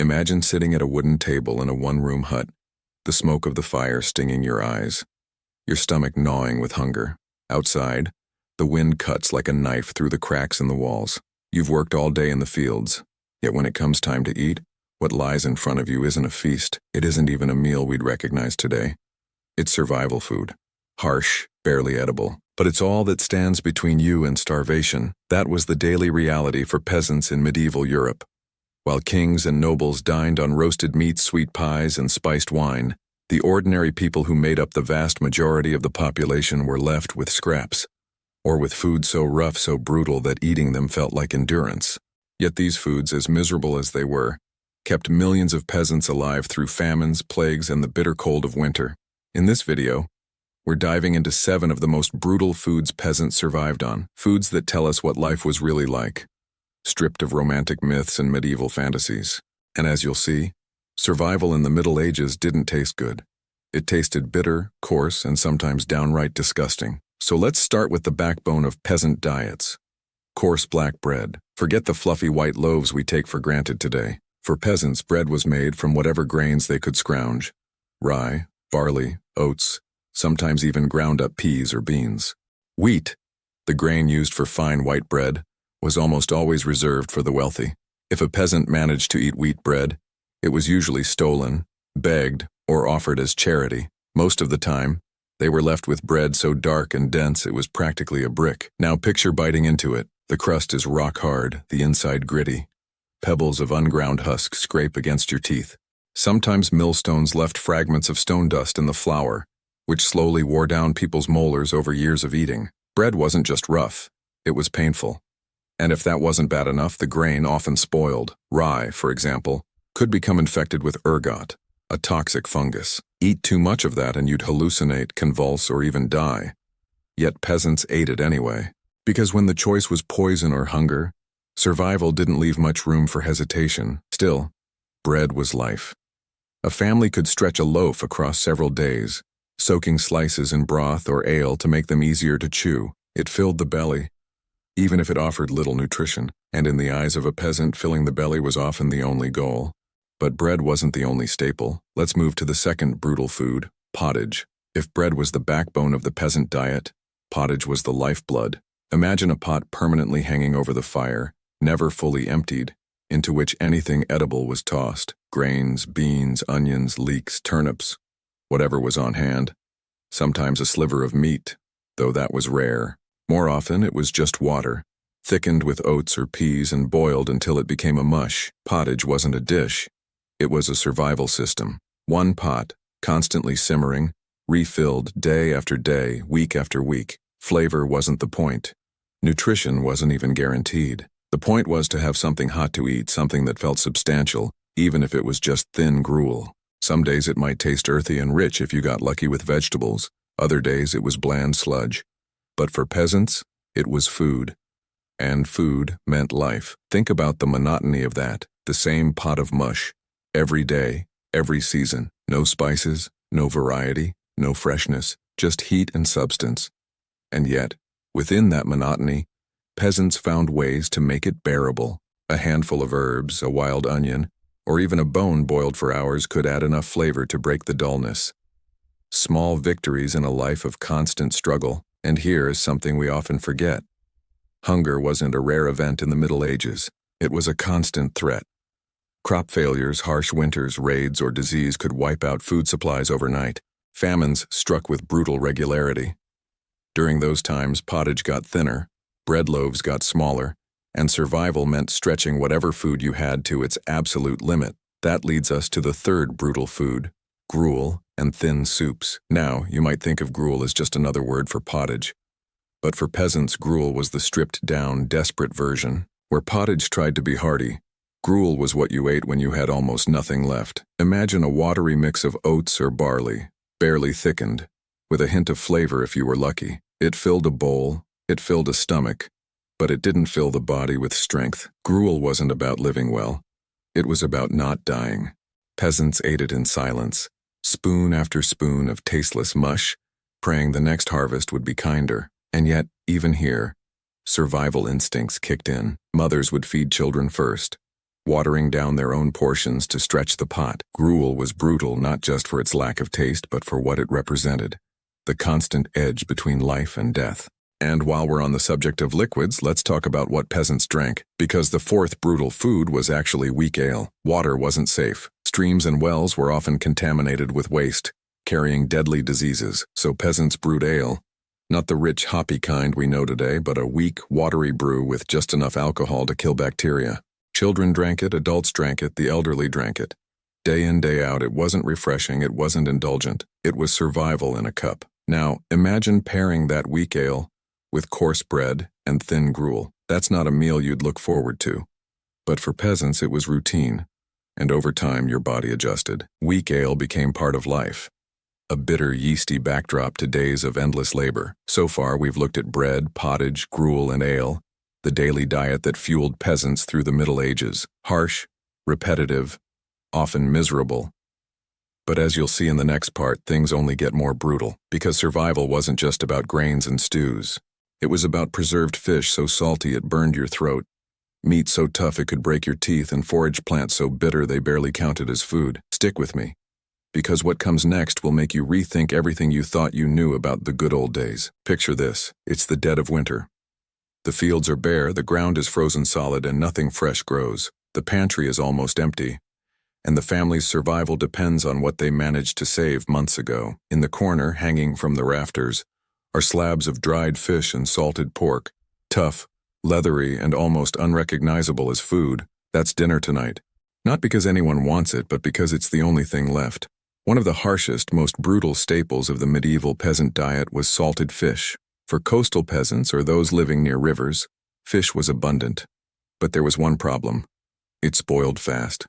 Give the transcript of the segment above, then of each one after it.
Imagine sitting at a wooden table in a one-room hut, the smoke of the fire stinging your eyes, your stomach gnawing with hunger. Outside, the wind cuts like a knife through the cracks in the walls. You've worked all day in the fields, yet when it comes time to eat, what lies in front of you isn't a feast. It isn't even a meal we'd recognize today. It's survival food. Harsh, barely edible. But it's all that stands between you and starvation. That was the daily reality for peasants in medieval Europe. While kings and nobles dined on roasted meats, sweet pies, and spiced wine, the ordinary people who made up the vast majority of the population were left with scraps, or with food so rough, so brutal that eating them felt like endurance. Yet these foods, as miserable as they were, kept millions of peasants alive through famines, plagues, and the bitter cold of winter. In this video, we're diving into 7 of the most brutal foods peasants survived on, foods that tell us what life was really like, stripped of romantic myths and medieval fantasies. And as you'll see, survival in the Middle Ages didn't taste good. It tasted bitter, coarse, and sometimes downright disgusting. So let's start with the backbone of peasant diets. Coarse black bread. Forget the fluffy white loaves we take for granted today. For peasants, bread was made from whatever grains they could scrounge. Rye, barley, oats, sometimes even ground-up peas or beans. Wheat, the grain used for fine white bread, was almost always reserved for the wealthy. If a peasant managed to eat wheat bread, it was usually stolen, begged, or offered as charity. Most of the time, they were left with bread so dark and dense it was practically a brick. Now picture biting into it. The crust is rock hard, the inside gritty. Pebbles of unground husk scrape against your teeth. Sometimes millstones left fragments of stone dust in the flour, which slowly wore down people's molars over years of eating. Bread wasn't just rough, it was painful. And if that wasn't bad enough, the grain often spoiled. Rye, for example, could become infected with ergot, a toxic fungus. Eat too much of that and you'd hallucinate, convulse, or even die. Yet peasants ate it anyway. Because when the choice was poison or hunger, survival didn't leave much room for hesitation. Still, bread was life. A family could stretch a loaf across several days, soaking slices in broth or ale to make them easier to chew. It filled the belly, even if it offered little nutrition. And in the eyes of a peasant, filling the belly was often the only goal. But bread wasn't the only staple. Let's move to the second brutal food, pottage. If bread was the backbone of the peasant diet, pottage was the lifeblood. Imagine a pot permanently hanging over the fire, never fully emptied, into which anything edible was tossed. Grains, beans, onions, leeks, turnips, whatever was on hand. Sometimes a sliver of meat, though that was rare. More often it was just water, thickened with oats or peas and boiled until it became a mush. Pottage wasn't a dish. It was a survival system. One pot, constantly simmering, refilled day after day, week after week. Flavor wasn't the point. Nutrition wasn't even guaranteed. The point was to have something hot to eat, something that felt substantial, even if it was just thin gruel. Some days it might taste earthy and rich if you got lucky with vegetables. Other days it was bland sludge. But for peasants, it was food. And food meant life. Think about the monotony of that. The same pot of mush. Every day, every season. No spices, no variety, no freshness. Just heat and substance. And yet, within that monotony, peasants found ways to make it bearable. A handful of herbs, a wild onion, or even a bone boiled for hours could add enough flavor to break the dullness. Small victories in a life of constant struggle. And here is something we often forget. Hunger wasn't a rare event in the Middle Ages. It was a constant threat. Crop failures, harsh winters, raids, or disease could wipe out food supplies overnight. Famines struck with brutal regularity. During those times, pottage got thinner, bread loaves got smaller, and survival meant stretching whatever food you had to its absolute limit. That leads us to the third brutal food, gruel and thin soups. Now, you might think of gruel as just another word for pottage. But for peasants, gruel was the stripped-down, desperate version. Where pottage tried to be hearty, gruel was what you ate when you had almost nothing left. Imagine a watery mix of oats or barley, barely thickened, with a hint of flavor if you were lucky. It filled a bowl, it filled a stomach, but it didn't fill the body with strength. Gruel wasn't about living well. It was about not dying. Peasants ate it in silence, spoon after spoon of tasteless mush, praying the next harvest would be kinder. And yet, even here, survival instincts kicked in. Mothers would feed children first, watering down their own portions to stretch the pot. Gruel was brutal not just for its lack of taste but for what it represented, the constant edge between life and death. And while we're on the subject of liquids, let's talk about what peasants drank, because the fourth brutal food was actually weak ale. Water wasn't safe. Streams and wells were often contaminated with waste, carrying deadly diseases, so peasants brewed ale, not the rich hoppy kind we know today, but a weak, watery brew with just enough alcohol to kill bacteria. Children drank it, adults drank it, the elderly drank it. Day in, day out, it wasn't refreshing, it wasn't indulgent. It was survival in a cup. Now, imagine pairing that weak ale with coarse bread and thin gruel. That's not a meal you'd look forward to. But for peasants, it was routine, and over time your body adjusted. Weak ale became part of life, a bitter, yeasty backdrop to days of endless labor. So far, we've looked at bread, pottage, gruel, and ale, the daily diet that fueled peasants through the Middle Ages. Harsh, repetitive, often miserable. But as you'll see in the next part, things only get more brutal, because survival wasn't just about grains and stews. It was about preserved fish so salty it burned your throat, meat so tough it could break your teeth, and forage plants so bitter they barely counted as food. Stick with me, because what comes next will make you rethink everything you thought you knew about the good old days. Picture this: it's the dead of winter. The fields are bare, the ground is frozen solid, and nothing fresh grows. The pantry is almost empty, and the family's survival depends on what they managed to save months ago. In the corner, hanging from the rafters, are slabs of dried fish and salted pork, tough, leathery, and almost unrecognizable as food. That's dinner tonight. Not because anyone wants it, but because it's the only thing left. One of the harshest, most brutal staples of the medieval peasant diet was salted fish. For coastal peasants or those living near rivers, fish was abundant. But there was one problem: it spoiled fast.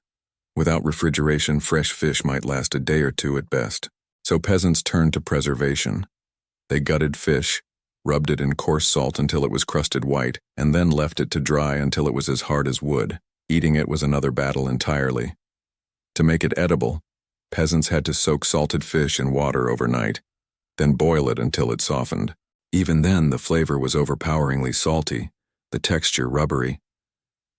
Without refrigeration, fresh fish might last a day or two at best. So peasants turned to preservation. They gutted fish, rubbed it in coarse salt until it was crusted white, and then left it to dry until it was as hard as wood. Eating it was another battle entirely. To make it edible, peasants had to soak salted fish in water overnight, then boil it until it softened. Even then, the flavor was overpoweringly salty, the texture rubbery.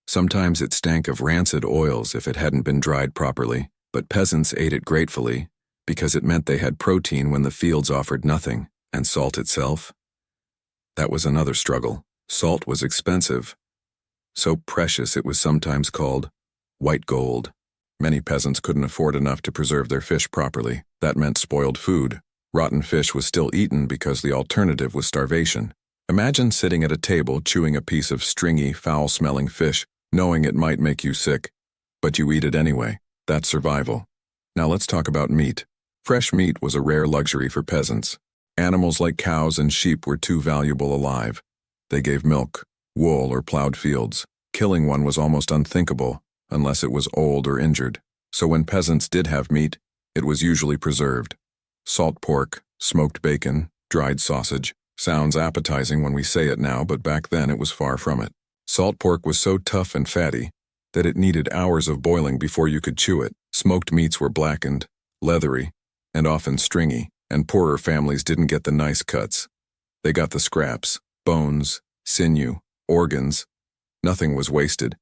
Sometimes it stank of rancid oils if it hadn't been dried properly, but peasants ate it gratefully because it meant they had protein when the fields offered nothing. And salt itself? That was another struggle. Salt was expensive, so precious it was sometimes called white gold. Many peasants couldn't afford enough to preserve their fish properly. That meant spoiled food. Rotten fish was still eaten because the alternative was starvation. Imagine sitting at a table chewing a piece of stringy, foul-smelling fish, knowing it might make you sick, but you eat it anyway. That's survival. Now let's talk about meat. Fresh meat was a rare luxury for peasants. Animals like cows and sheep were too valuable alive. They gave milk, wool, or plowed fields. Killing one was almost unthinkable, unless it was old or injured. So when peasants did have meat, it was usually preserved. Salt pork, smoked bacon, dried sausage. Sounds appetizing when we say it now, but back then it was far from it. Salt pork was so tough and fatty that it needed hours of boiling before you could chew it. Smoked meats were blackened, leathery, and often stringy. And poorer families didn't get the nice cuts. They got the scraps, bones, sinew, organs. Nothing was wasted,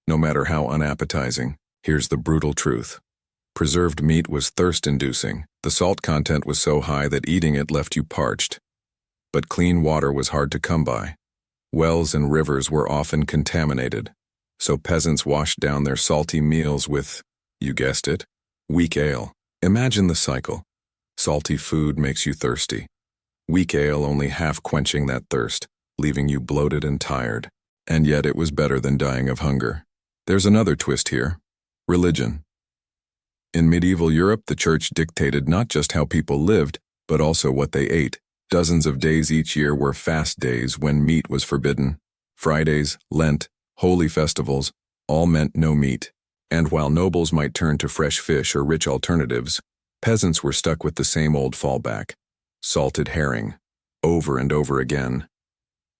no matter how unappetizing. Here's the brutal truth. Preserved meat was thirst-inducing. The salt content was so high that eating it left you parched. But clean water was hard to come by. Wells and rivers were often contaminated, so peasants washed down their salty meals with, you guessed it, weak ale. Imagine the cycle. Salty food makes you thirsty. Weak ale only half quenching that thirst, leaving you bloated and tired. And yet it was better than dying of hunger. There's another twist here: religion. In medieval Europe, the church dictated not just how people lived, but also what they ate. Dozens of days each year were fast days when meat was forbidden. Fridays, Lent, holy festivals, all meant no meat. And while nobles might turn to fresh fish or rich alternatives, peasants were stuck with the same old fallback: salted herring, over and over again.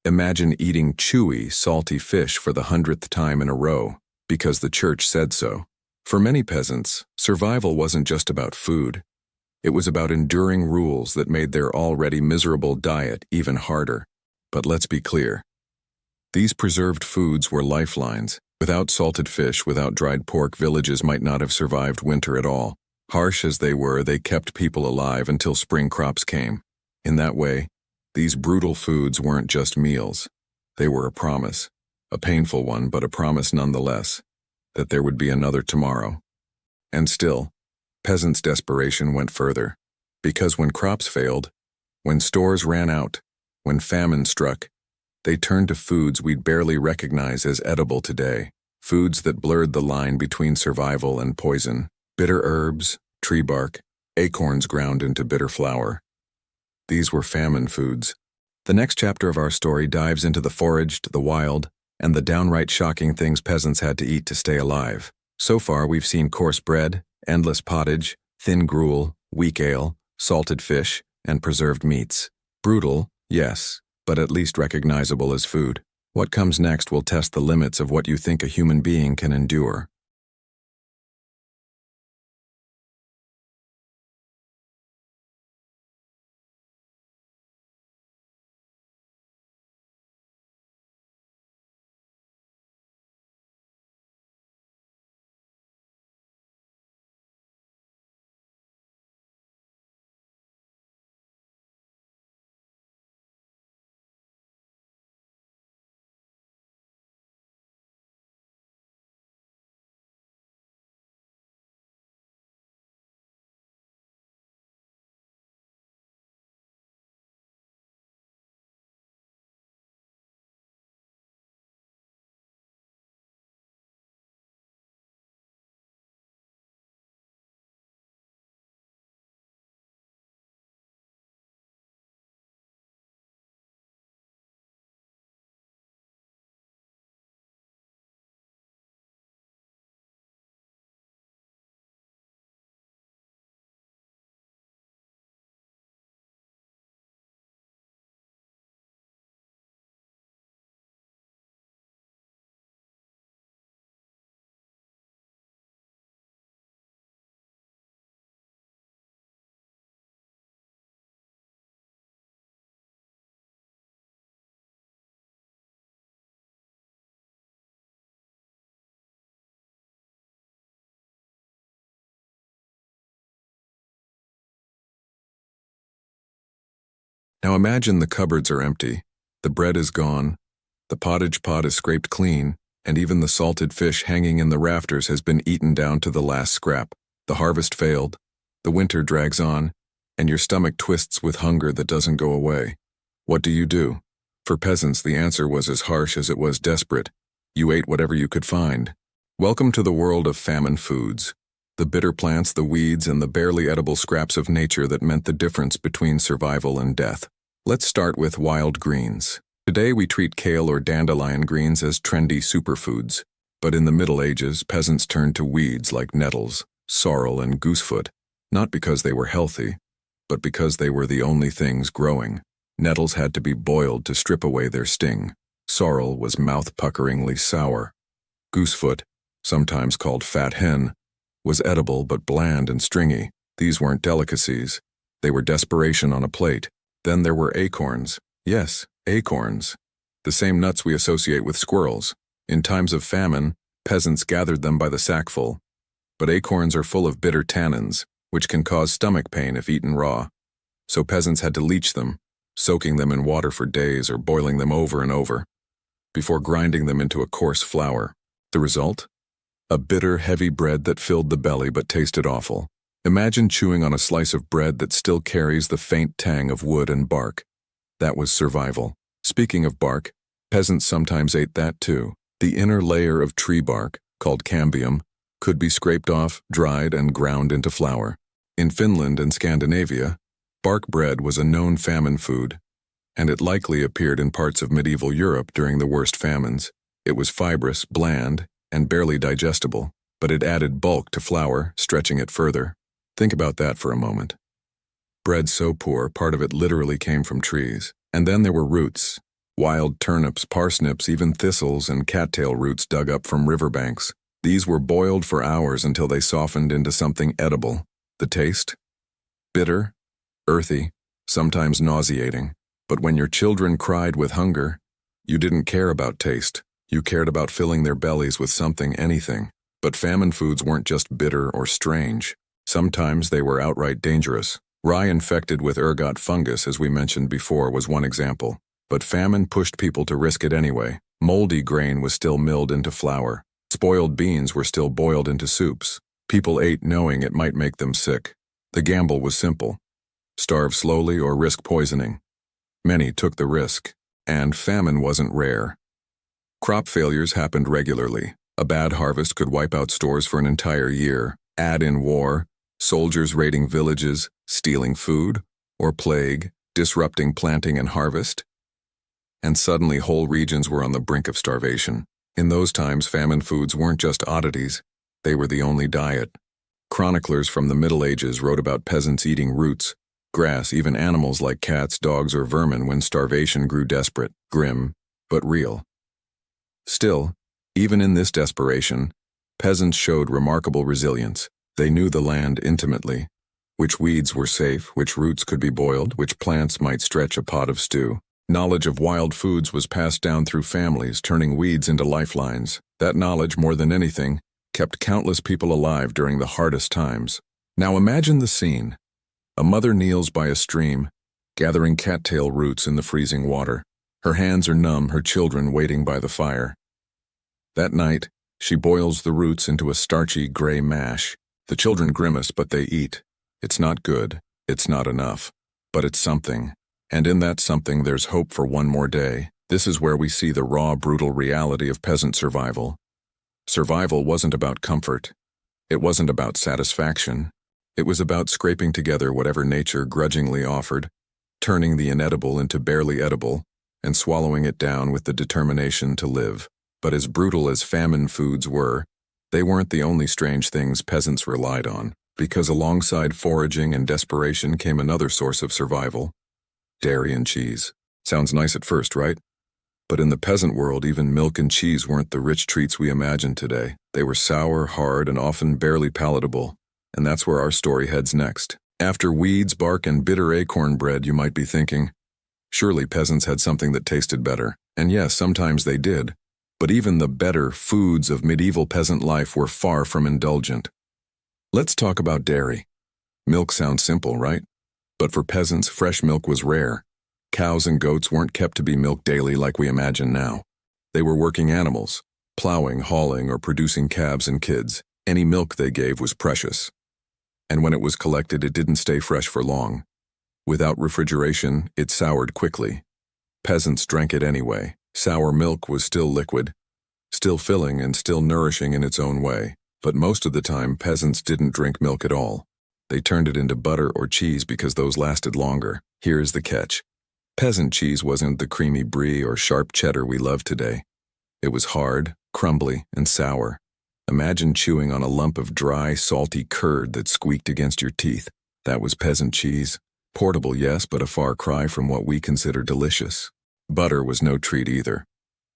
Imagine eating chewy, salty fish for the 100th time in a row, because the church said so. For many peasants, survival wasn't just about food. It was about enduring rules that made their already miserable diet even harder. But let's be clear. These preserved foods were lifelines. Without salted fish, without dried pork, villages might not have survived winter at all. Harsh as they were, they kept people alive until spring crops came. In that way, these brutal foods weren't just meals. They were a promise, a painful one, but a promise nonetheless, that there would be another tomorrow. And still, peasants' desperation went further, because when crops failed, when stores ran out, when famine struck, they turned to foods we'd barely recognize as edible today, foods that blurred the line between survival and poison, bitter herbs, tree bark, acorns ground into bitter flour. These were famine foods. The next chapter of our story dives into the foraged, the wild, and the downright shocking things peasants had to eat to stay alive. So far, we've seen coarse bread, endless pottage, thin gruel, weak ale, salted fish, and preserved meats. Brutal, yes, but at least recognizable as food. What comes next will test the limits of what you think a human being can endure. Now imagine the cupboards are empty, the bread is gone, the pottage pot is scraped clean, and even the salted fish hanging in the rafters has been eaten down to the last scrap. The harvest failed, the winter drags on, and your stomach twists with hunger that doesn't go away. What do? For peasants, the answer was as harsh as it was desperate. You ate whatever you could find. Welcome to the world of famine foods. The bitter plants, the weeds, and the barely edible scraps of nature that meant the difference between survival and death. Let's start with wild greens. Today we treat kale or dandelion greens as trendy superfoods, but in the Middle Ages, peasants turned to weeds like nettles, sorrel, and goosefoot, not because they were healthy, but because they were the only things growing. Nettles had to be boiled to strip away their sting. Sorrel was mouth-puckeringly sour. Goosefoot, sometimes called fat hen, was edible but bland and stringy. These weren't delicacies. They were desperation on a plate. Then there were acorns. Yes, acorns. The same nuts we associate with squirrels. In times of famine, peasants gathered them by the sackful. But acorns are full of bitter tannins, which can cause stomach pain if eaten raw. So peasants had to leach them, soaking them in water for days or boiling them over and over, before grinding them into a coarse flour. The result? A bitter, heavy bread that filled the belly but tasted awful. Imagine chewing on a slice of bread that still carries the faint tang of wood and bark. That was survival. Speaking of bark, peasants sometimes ate that too. The inner layer of tree bark, called cambium, could be scraped off, dried, and ground into flour. In Finland and Scandinavia, bark bread was a known famine food, and it likely appeared in parts of medieval Europe during the worst famines. It was fibrous, bland, and barely digestible, but it added bulk to flour, stretching it further. Think about that for a moment. Bread so poor, part of it literally came from trees. And then there were roots. Wild turnips, parsnips, even thistles and cattail roots dug up from riverbanks. These were boiled for hours until they softened into something edible. The taste? Bitter, earthy, sometimes nauseating. But when your children cried with hunger, you didn't care about taste. You cared about filling their bellies with something, anything. But famine foods weren't just bitter or strange. Sometimes they were outright dangerous. Rye infected with ergot fungus, as we mentioned before, was one example. But famine pushed people to risk it anyway. Moldy grain was still milled into flour. Spoiled beans were still boiled into soups. People ate knowing it might make them sick. The gamble was simple: starve slowly or risk poisoning. Many took the risk, and famine wasn't rare. Crop failures happened regularly. A bad harvest could wipe out stores for an entire year. Add in war, soldiers raiding villages, stealing food, or plague, disrupting planting and harvest. And suddenly whole regions were on the brink of starvation. In those times, famine foods weren't just oddities. They were the only diet. Chroniclers from the Middle Ages wrote about peasants eating roots, grass, even animals like cats, dogs, or vermin when starvation grew desperate, grim, but real. Still, even in this desperation, peasants showed remarkable resilience. They knew the land intimately, which weeds were safe, which roots could be boiled, which plants might stretch a pot of stew. Knowledge of wild foods was passed down through families, turning weeds into lifelines. That knowledge, more than anything, kept countless people alive during the hardest times. Now imagine the scene. A mother kneels by a stream, gathering cattail roots in the freezing water. Her hands are numb, her children waiting by the fire. That night, she boils the roots into a starchy gray mash. The children grimace, but they eat. It's not good, it's not enough, but it's something. And in that something there's hope for one more day. This is where we see the raw, brutal reality of peasant survival. Survival wasn't about comfort. It wasn't about satisfaction. It was about scraping together whatever nature grudgingly offered, turning the inedible into barely edible, and swallowing it down with the determination to live. But as brutal as famine foods were, they weren't the only strange things peasants relied on, because alongside foraging and desperation came another source of survival: dairy and cheese. Sounds nice at first, right? But in the peasant world, even milk and cheese weren't the rich treats we imagine today. They were sour, hard, and often barely palatable. And that's where our story heads next. After weeds, bark, and bitter acorn bread, you might be thinking, surely peasants had something that tasted better. And yes, sometimes they did. But even the better foods of medieval peasant life were far from indulgent. Let's talk about dairy. Milk sounds simple, right? But for peasants, fresh milk was rare. Cows and goats weren't kept to be milked daily like we imagine now. They were working animals, plowing, hauling, or producing calves and kids. Any milk they gave was precious. And when it was collected, it didn't stay fresh for long. Without refrigeration, it soured quickly. Peasants drank it anyway. Sour milk was still liquid, still filling and still nourishing in its own way. But most of the time, peasants didn't drink milk at all. They turned it into butter or cheese because those lasted longer. Here's the catch. Peasant cheese wasn't the creamy brie or sharp cheddar we love today. It was hard, crumbly, and sour. Imagine chewing on a lump of dry, salty curd that squeaked against your teeth. That was peasant cheese. Portable, yes, but a far cry from what we consider delicious. Butter was no treat either.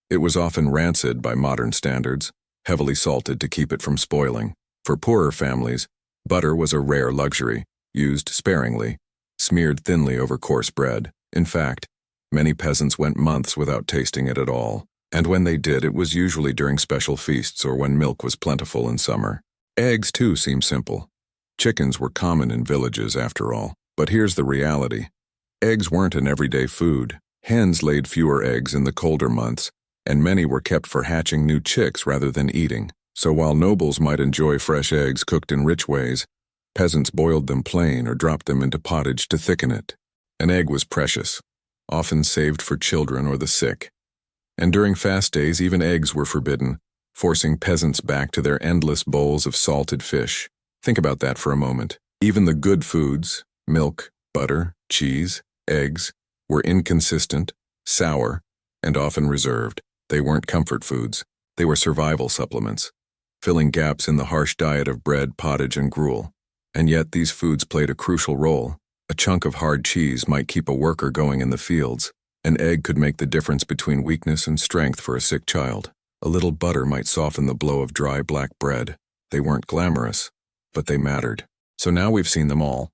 It was often rancid by modern standards, heavily salted to keep it from spoiling. For poorer families, butter was a rare luxury, used sparingly, smeared thinly over coarse bread. In fact, many peasants went months without tasting it at all. And when they did, it was usually during special feasts or when milk was plentiful in summer. Eggs, too, seem simple. Chickens were common in villages, after all. But here's the reality. Eggs weren't an everyday food. Hens laid fewer eggs in the colder months, and many were kept for hatching new chicks rather than eating. So while nobles might enjoy fresh eggs cooked in rich ways, peasants boiled them plain or dropped them into pottage to thicken it. An egg was precious, often saved for children or the sick. And during fast days, even eggs were forbidden, forcing peasants back to their endless bowls of salted fish. Think about that for a moment. Even the good foods, milk, butter, cheese, eggs, were inconsistent, sour, and often reserved. They weren't comfort foods. They were survival supplements, filling gaps in the harsh diet of bread, pottage, and gruel. And yet these foods played a crucial role. A chunk of hard cheese might keep a worker going in the fields. An egg could make the difference between weakness and strength for a sick child. A little butter might soften the blow of dry black bread. They weren't glamorous, but they mattered. So now we've seen them all.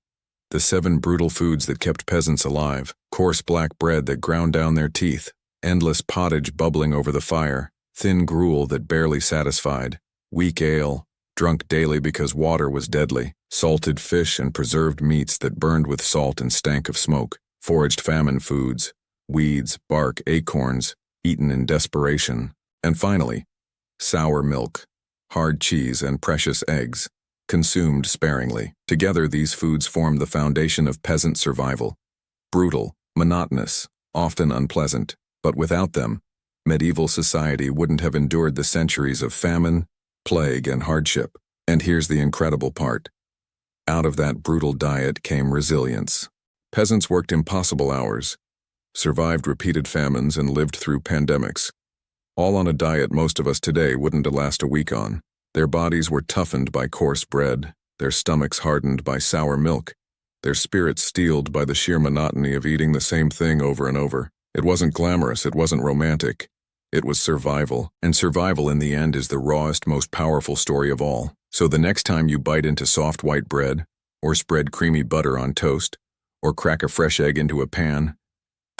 The 7 brutal foods that kept peasants alive, coarse black bread that ground down their teeth, endless pottage bubbling over the fire, thin gruel that barely satisfied, weak ale, drunk daily because water was deadly, salted fish and preserved meats that burned with salt and stank of smoke, foraged famine foods, weeds, bark, acorns, eaten in desperation, and finally, sour milk, hard cheese, and precious eggs, consumed sparingly. Together, these foods formed the foundation of peasant survival. Brutal, monotonous, often unpleasant, but without them, medieval society wouldn't have endured the centuries of famine, plague, and hardship. And here's the incredible part. Out of that brutal diet came resilience. Peasants worked impossible hours, survived repeated famines, and lived through pandemics, all on a diet most of us today wouldn't last a week on. Their bodies were toughened by coarse bread, their stomachs hardened by sour milk, their spirits steeled by the sheer monotony of eating the same thing over and over. It wasn't glamorous, it wasn't romantic. It was survival, and survival in the end is the rawest, most powerful story of all. So the next time you bite into soft white bread, or spread creamy butter on toast, or crack a fresh egg into a pan,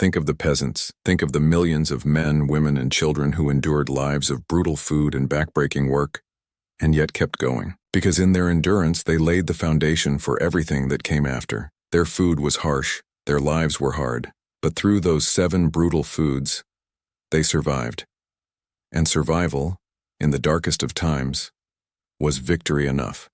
think of the peasants. Think of the millions of men, women, and children who endured lives of brutal food and backbreaking work, and yet kept going. Because in their endurance, they laid the foundation for everything that came after. Their food was harsh, their lives were hard, but through those 7 brutal foods, they survived. And survival, in the darkest of times, was victory enough.